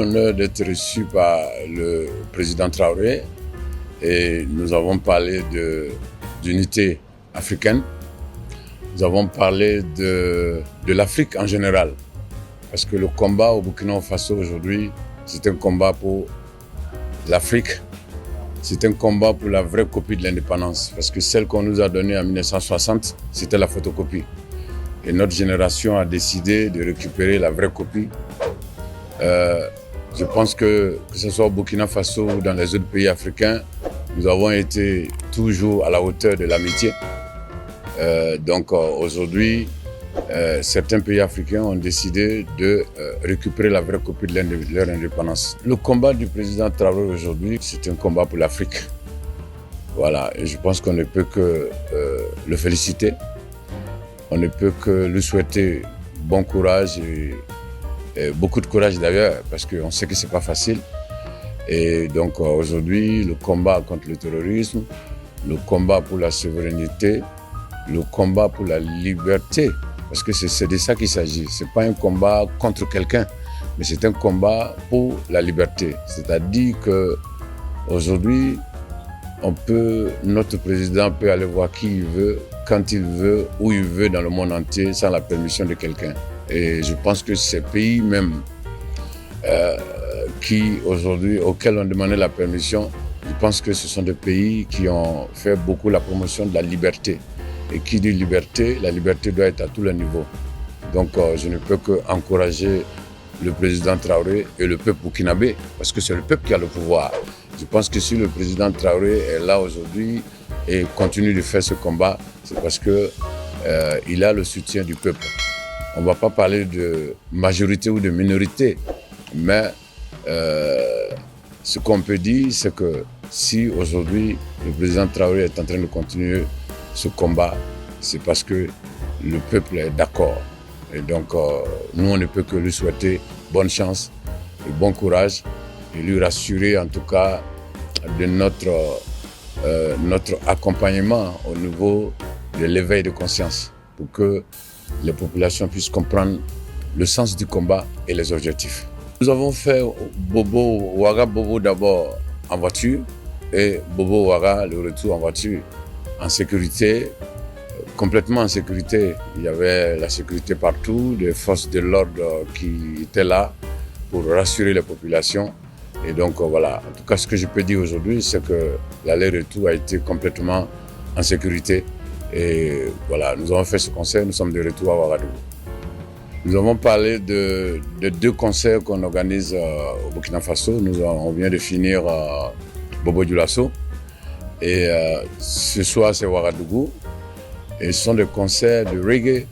l'honneur d'être reçu par le président Traoré et nous avons parlé d'unité africaine. Nous avons parlé de l'Afrique en général. Parce que le combat au Burkina Faso aujourd'hui, c'est un combat pour l'Afrique. C'est un combat pour la vraie copie de l'indépendance. Parce que celle qu'on nous a donnée en 1960, c'était la photocopie. Et notre génération a décidé de récupérer la vraie copie. Je pense que ce soit au Burkina Faso ou dans les autres pays africains, nous avons été toujours à la hauteur de l'amitié. Donc aujourd'hui, certains pays africains ont décidé de récupérer la vraie copie de leur indépendance. Le combat du président Traoré aujourd'hui, c'est un combat pour l'Afrique. Voilà, et je pense qu'on ne peut que le féliciter. On ne peut que lui souhaiter bon courage et beaucoup de courage d'ailleurs, parce qu'on sait que c'est pas facile. Et donc aujourd'hui, le combat contre le terrorisme, le combat pour la souveraineté, le combat pour la liberté, parce que c'est de ça qu'il s'agit. C'est pas un combat contre quelqu'un, mais c'est un combat pour la liberté. C'est-à-dire que aujourd'hui, notre président peut aller voir qui il veut, quand il veut, où il veut dans le monde entier, sans la permission de quelqu'un. Et je pense que ces pays même auxquels on demandait la permission, je pense que ce sont des pays qui ont fait beaucoup la promotion de la liberté. Et qui dit liberté, la liberté doit être à tous les niveaux. Donc je ne peux qu'encourager le président Traoré et le peuple burkinabé, parce que c'est le peuple qui a le pouvoir. Je pense que si le président Traoré est là aujourd'hui et continue de faire ce combat, c'est parce qu'il a le soutien du peuple. On ne va pas parler de majorité ou de minorité, mais ce qu'on peut dire, c'est que si aujourd'hui le président Traoré est en train de continuer ce combat, c'est parce que le peuple est d'accord. Et donc, nous, on ne peut que lui souhaiter bonne chance et bon courage et lui rassurer en tout cas de notre accompagnement au niveau de l'éveil de conscience pour que les populations puissent comprendre le sens du combat et les objectifs. Nous avons fait Ouaga-Bobo d'abord en voiture et Bobo-Ouaga, le retour en voiture, en sécurité, complètement en sécurité. Il y avait la sécurité partout, des forces de l'ordre qui étaient là pour rassurer les populations. Et donc voilà, en tout cas ce que je peux dire aujourd'hui, c'est que l'aller-retour a été complètement en sécurité. Et voilà, nous avons fait ce concert, nous sommes de retour à Ouagadougou. Nous avons parlé de 2 concerts qu'on organise au Burkina Faso. On vient de finir Bobo Dioulasso. Et ce soir, c'est Ouagadougou. Et ce sont des concerts de reggae.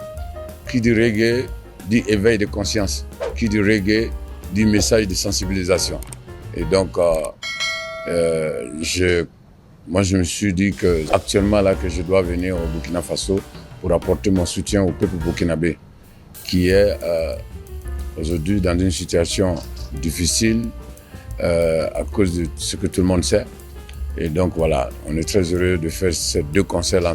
Qui dit reggae dit éveil de conscience. Qui dit reggae dit message de sensibilisation. Et donc, moi, je me suis dit qu'actuellement, là, que je dois venir au Burkina Faso pour apporter mon soutien au peuple burkinabé, qui est aujourd'hui dans une situation difficile à cause de ce que tout le monde sait. Et donc voilà, on est très heureux de faire ces 2 concerts-là.